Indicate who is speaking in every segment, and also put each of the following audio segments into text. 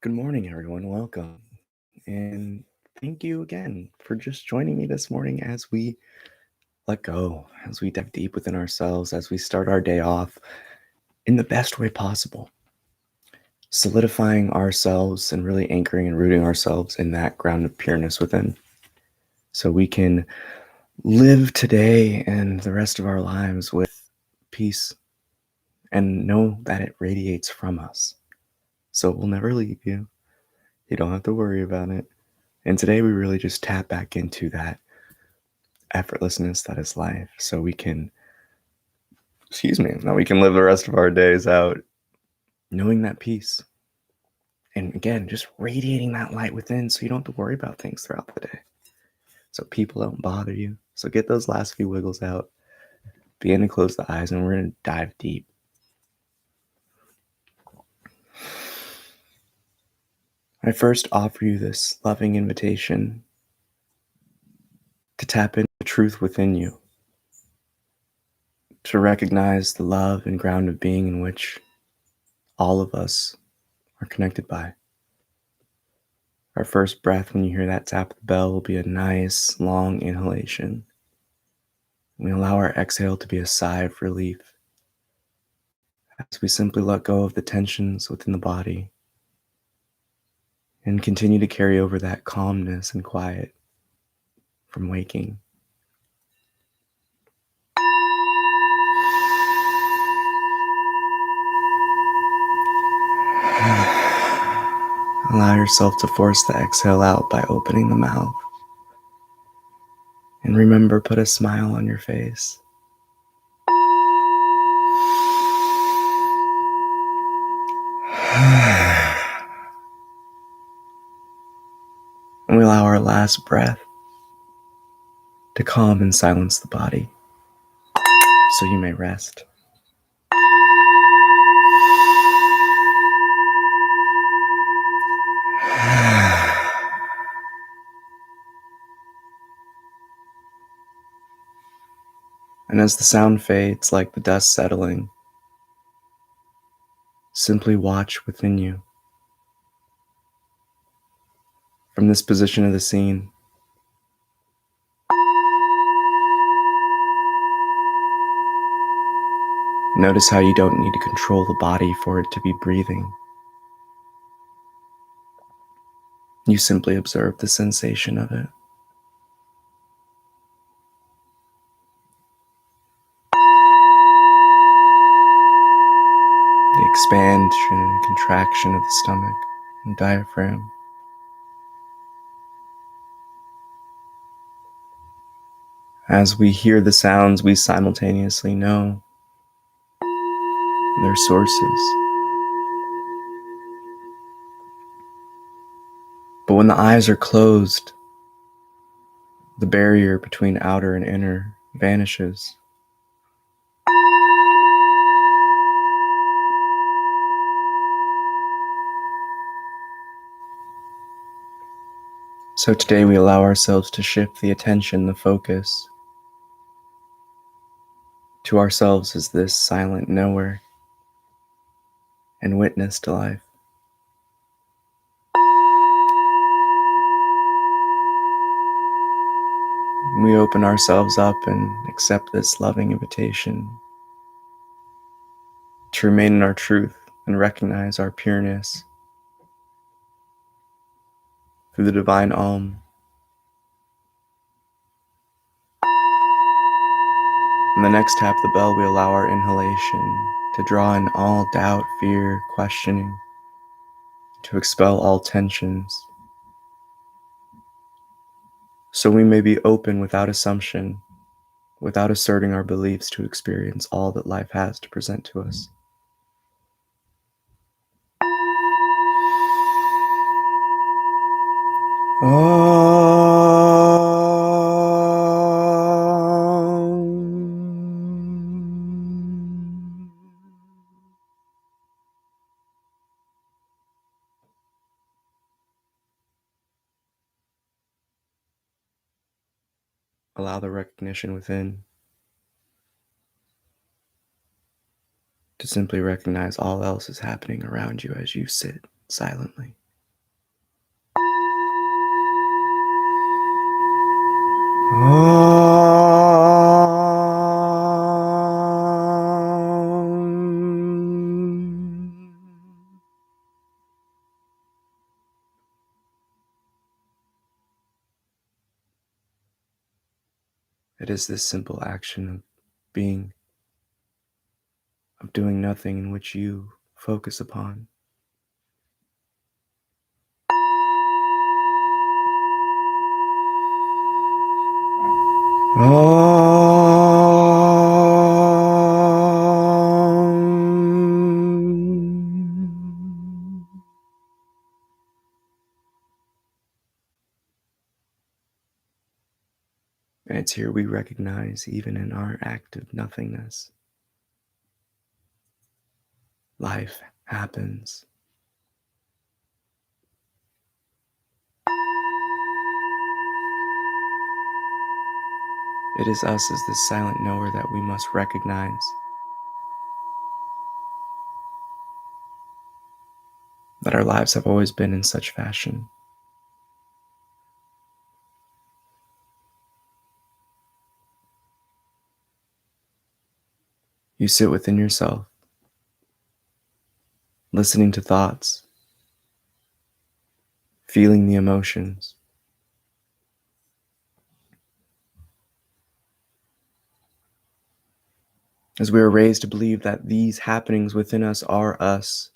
Speaker 1: Good morning, everyone. Welcome. And thank you again for just joining me this morning as we let go, as we dive deep within ourselves, as we start our day off in the best way possible, solidifying ourselves and really anchoring and rooting ourselves in that ground of pureness within. So we can live today and the rest of our lives with peace and know that it radiates from us. So it will never leave you. You don't have to worry about it. And today we really just tap back into that effortlessness that is life, so we can, now we can live the rest of our days out knowing that peace. And again, just radiating that light within so you don't have to worry about things throughout the day. So people don't bother you. So get those last few wiggles out. Begin to close the eyes and we're going to dive deep. I first offer you this loving invitation to tap into the truth within you, to recognize the love and ground of being in which all of us are connected by. Our first breath, when you hear that tap of the bell, will be a nice, long inhalation. We allow our exhale to be a sigh of relief as we simply let go of the tensions within the body and continue to carry over that calmness and quiet from waking. Allow yourself to force the exhale out by opening the mouth. And remember, put a smile on your face. And we allow our last breath to calm and silence the body so you may rest. And as the sound fades like the dust settling, simply watch within you. From this position of the scene, notice how you don't need to control the body for it to be breathing. You simply observe the sensation of it. The expansion and contraction of the stomach and diaphragm. As we hear the sounds, we simultaneously know their sources. But when the eyes are closed, the barrier between outer and inner vanishes. So today we allow ourselves to shift the attention, the focus, to ourselves as this silent knower and witness to life. We open ourselves up and accept this loving invitation to remain in our truth and recognize our pureness through the divine Om. On the next tap of the bell, we allow our inhalation to draw in all doubt, fear, questioning, to expel all tensions, so we may be open without assumption, without asserting our beliefs, to experience all that life has to present to us. Allow the recognition within to simply recognize all else is happening around you as you sit silently. It is this simple action of being, of doing nothing, in which you focus upon. And it's here we recognize, even in our active nothingness, life happens. It is us as this silent knower that we must recognize that our lives have always been in such fashion. You sit within yourself, listening to thoughts, feeling the emotions. As we are raised to believe that these happenings within us are us.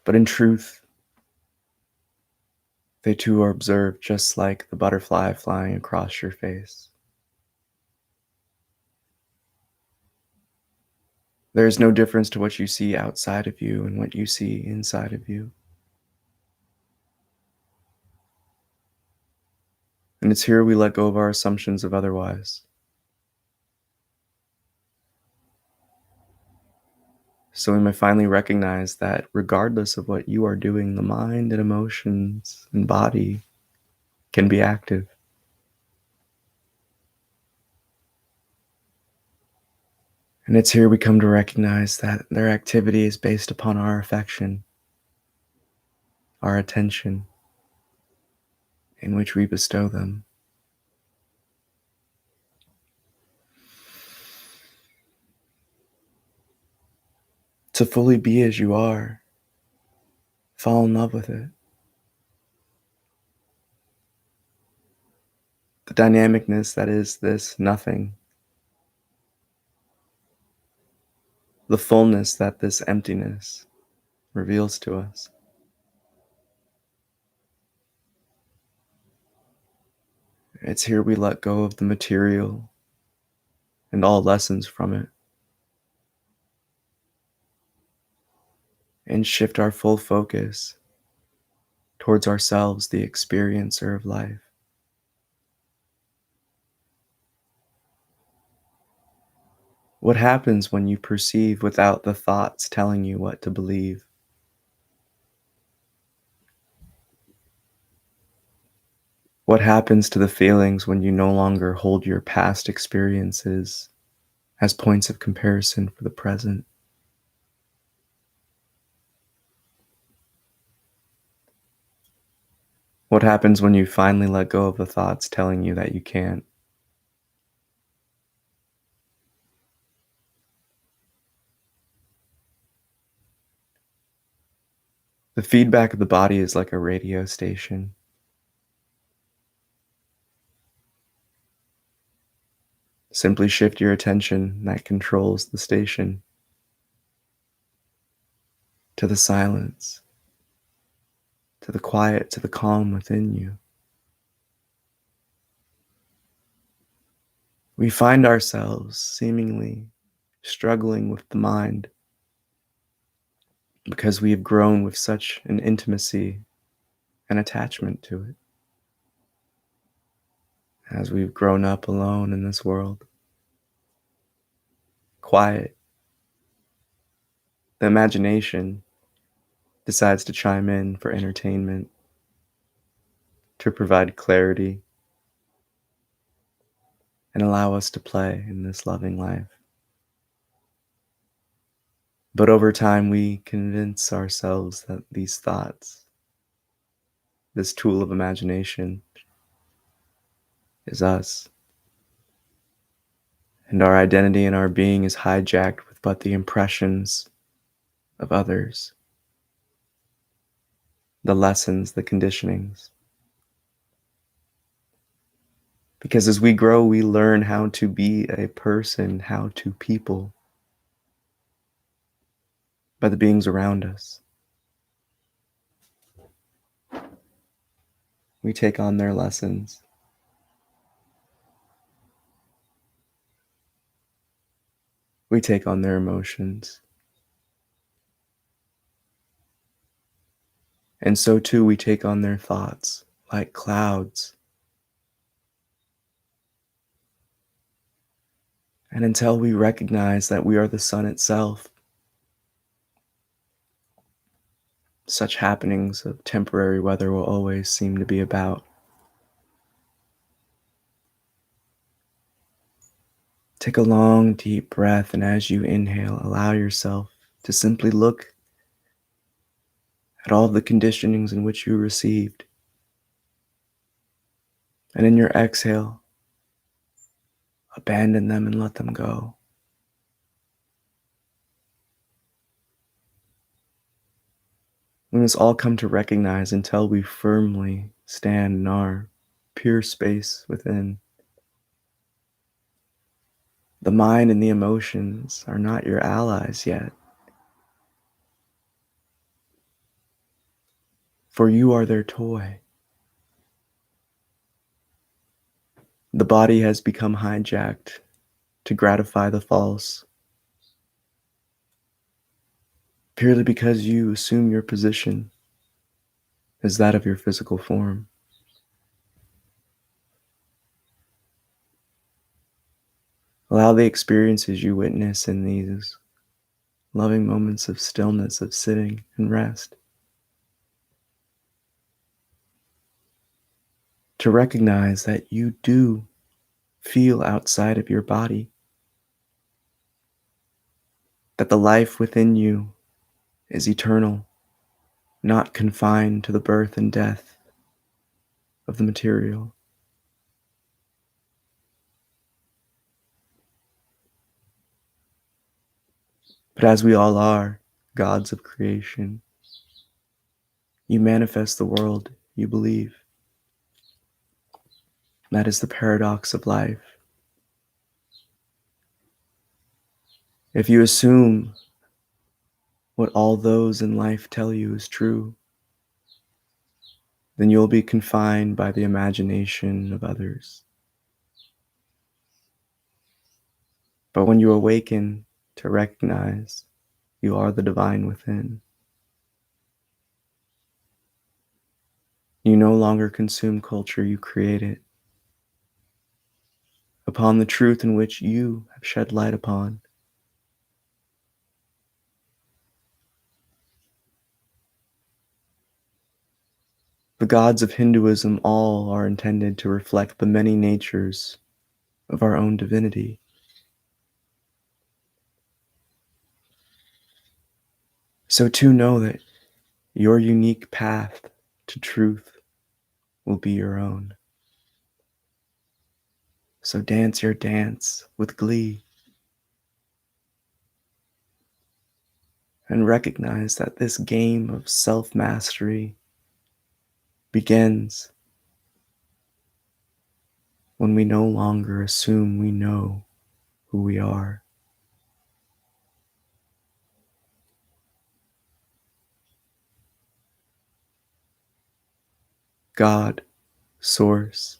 Speaker 1: But in truth, they too are observed, just like the butterfly flying across your face. There is no difference to what you see outside of you and what you see inside of you. And it's here we let go of our assumptions of otherwise. So we may finally recognize that regardless of what you are doing, the mind and emotions and body can be active. And it's here we come to recognize that their activity is based upon our affection, our attention, in which we bestow them. To fully be as you are, fall in love with it. The dynamicness that is this nothing, the fullness that this emptiness reveals to us. It's here we let go of the material and all lessons from it, and shift our full focus towards ourselves, the experiencer of life. What happens when you perceive without the thoughts telling you what to believe? What happens to the feelings when you no longer hold your past experiences as points of comparison for the present? What happens when you finally let go of the thoughts telling you that you can't? The feedback of the body is like a radio station. Simply shift your attention that controls the station to the silence, to the quiet, to the calm within you. We find ourselves seemingly struggling with the mind because we have grown with such an intimacy and attachment to it. As we've grown up alone in this world, quiet, the imagination decides to chime in for entertainment, to provide clarity, and allow us to play in this loving life. But over time, we convince ourselves that these thoughts this tool of imagination, is us. And our identity and our being is hijacked with but the impressions of others, the lessons, the conditionings. Because as we grow, we learn how to be a person, how to people by the beings around us. We take on their lessons. We take on their emotions. And so too we take on their thoughts like clouds. And until we recognize that we are the sun itself, such happenings of temporary weather will always seem to be about. Take a long, deep breath, and as you inhale, allow yourself to simply look at all the conditionings in which you received. And in your exhale, abandon them and let them go. We must all come to recognize until we firmly stand in our pure space within. The mind and the emotions are not your allies yet, for you are their toy. The body has become hijacked to gratify the false, purely because you assume your position is that of your physical form. Allow the experiences you witness in these loving moments of stillness, of sitting and rest, to recognize that you do feel outside of your body, that the life within you is eternal, not confined to the birth and death of the material. But as we all are gods of creation, you manifest the world you believe. That is the paradox of life. If you assume what all those in life tell you is true, then you'll be confined by the imagination of others. But when you awaken to recognize you are the divine within, you no longer consume culture, you create it upon the truth in which you have shed light upon. The gods of Hinduism all are intended to reflect the many natures of our own divinity. So too know that your unique path to truth will be your own. So dance your dance with glee and recognize that this game of self-mastery begins when we no longer assume we know who we are. God, Source,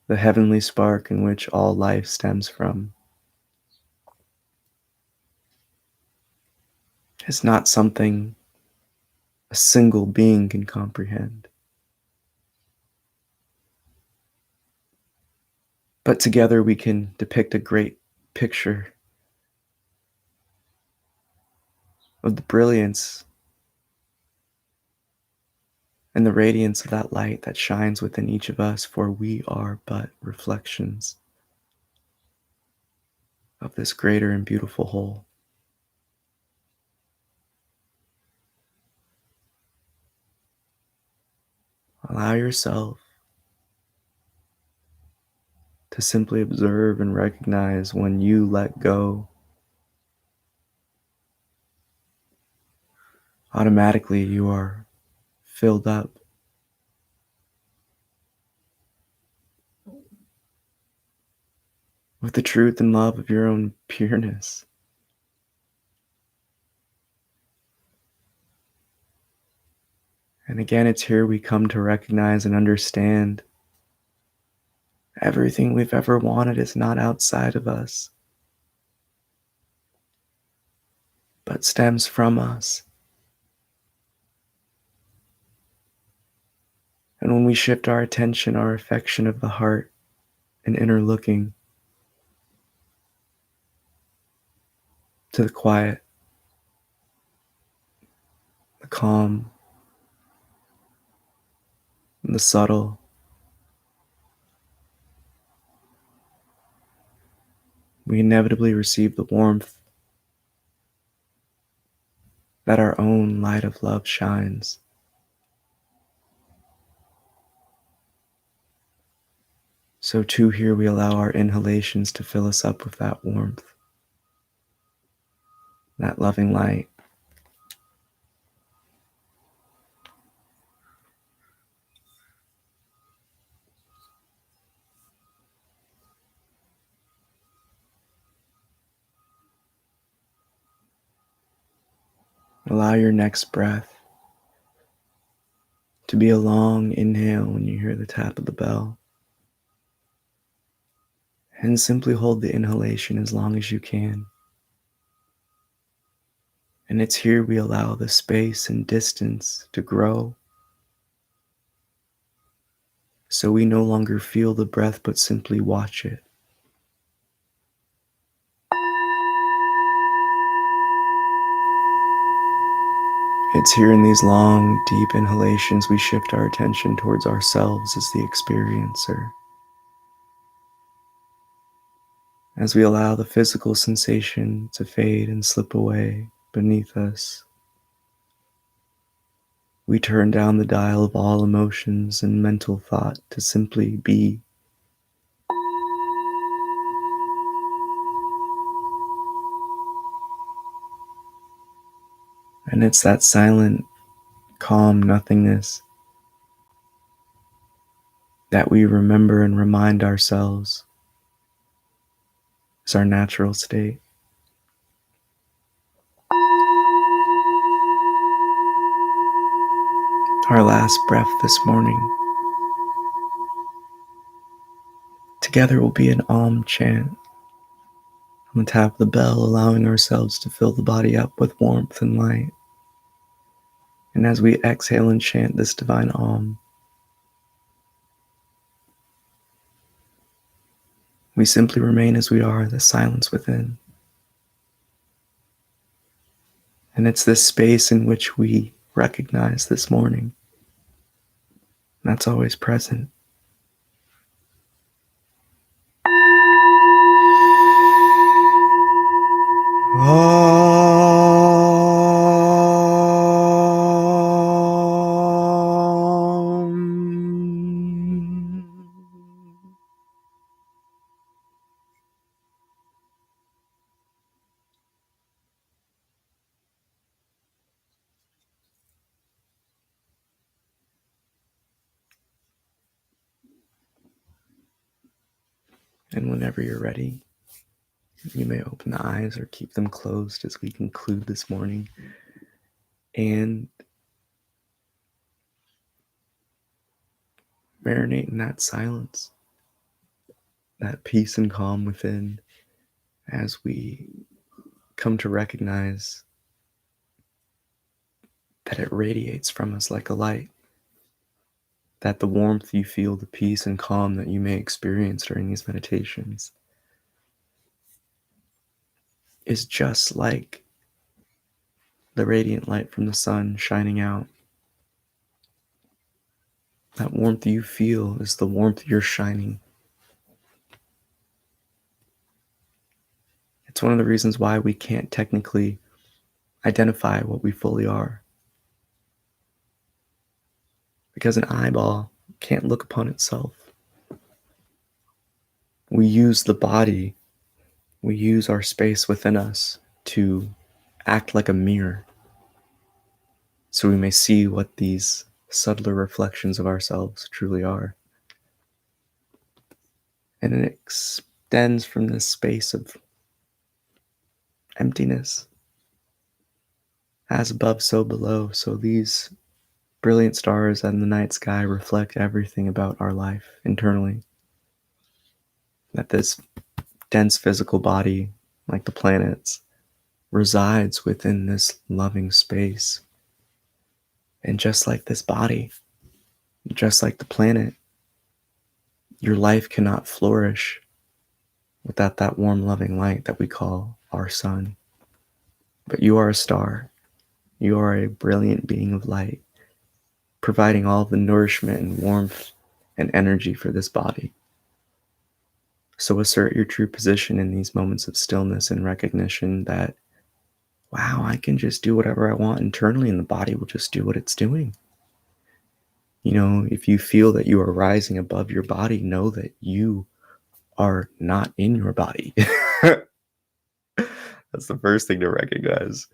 Speaker 1: the heavenly spark in which all life stems from, is not something a single being can comprehend. But together we can depict a great picture of the brilliance and the radiance of that light that shines within each of us, for we are but reflections of this greater and beautiful whole. allow yourself to simply observe and recognize when you let go. Automatically, you are filled up with the truth and love of your own pureness. And again, it's here we come to recognize and understand everything we've ever wanted is not outside of us, but stems from us. And when we shift our attention, our affection of the heart, and inner looking to the quiet, the calm, and the subtle, we inevitably receive the warmth that our own light of love shines. So too here we allow our inhalations to fill us up with that warmth, that loving light. Allow your next breath to be a long inhale when you hear the tap of the bell. And simply hold the inhalation as long as you can. And it's here we allow the space and distance to grow, so we no longer feel the breath but simply watch it. It's here in these long, deep inhalations we shift our attention towards ourselves as the experiencer. As we allow the physical sensation to fade and slip away beneath us, we turn down the dial of all emotions and mental thought to simply be. And it's that silent, calm nothingness that we remember and remind ourselves is our natural state. Our last breath this morning together will be an Om chant on the tap of the bell, allowing ourselves to fill the body up with warmth and light. And as we exhale and chant this divine Om, we simply remain as we are, the silence within. And it's this space in which we recognize this morning that's always present. And whenever you're ready, you may open the eyes or keep them closed as we conclude this morning. And marinate in that silence, that peace and calm within, as we come to recognize that it radiates from us like a light, that the warmth you feel, the peace and calm that you may experience during these meditations is just like the radiant light from the sun shining out. That warmth you feel is the warmth you're shining. It's one of the reasons why we can't technically identify what we fully are. Because an eyeball can't look upon itself. We use the body, we use our space within us to act like a mirror so we may see what these subtler reflections of ourselves truly are. And it extends from this space of emptiness. As above, so below. So these brilliant stars in the night sky reflect everything about our life internally. That this dense physical body, like the planets, resides within this loving space. And just like this body, just like the planet, your life cannot flourish without that warm, loving light that we call our sun. But you are a star. You are a brilliant being of light, providing all the nourishment and warmth and energy for this body. So assert your true position in these moments of stillness and recognition that, wow, I can just do whatever I want internally and the body will just do what it's doing. You know, if you feel that you are rising above your body, know that you are not in your body. That's the first thing to recognize,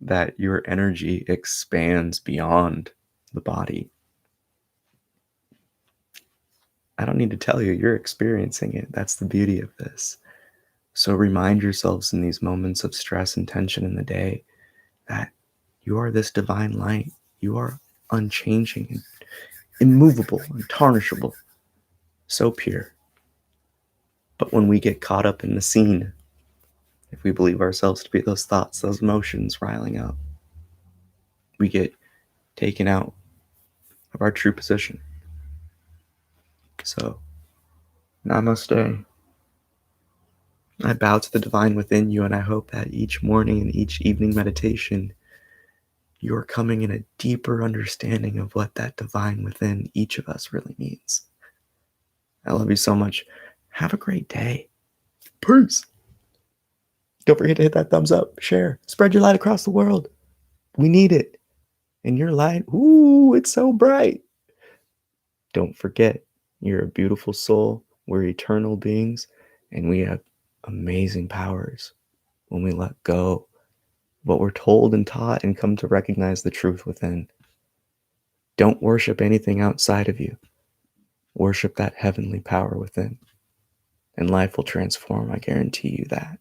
Speaker 1: that your energy expands beyond the body. I don't need to tell you, you're experiencing it. That's the beauty of this. So remind yourselves in these moments of stress and tension in the day that you are this divine light. You are unchanging and immovable, untarnishable, so pure. But when we get caught up in the scene, if we believe ourselves to be those thoughts, those emotions riling up, we get taken out of our true position. So, namaste. I bow to the divine within you, and I hope that each morning and each evening meditation, you're coming in a deeper understanding of what that divine within each of us really means. I love you so much. Have a great day. Peace. Don't forget to hit that thumbs up, share, spread your light across the world. We need it. And your light, ooh, it's so bright. Don't forget, you're a beautiful soul. We're eternal beings, and we have amazing powers when we let go what we're told and taught and come to recognize the truth within. Don't worship anything outside of you. Worship that heavenly power within, and life will transform. I guarantee you that.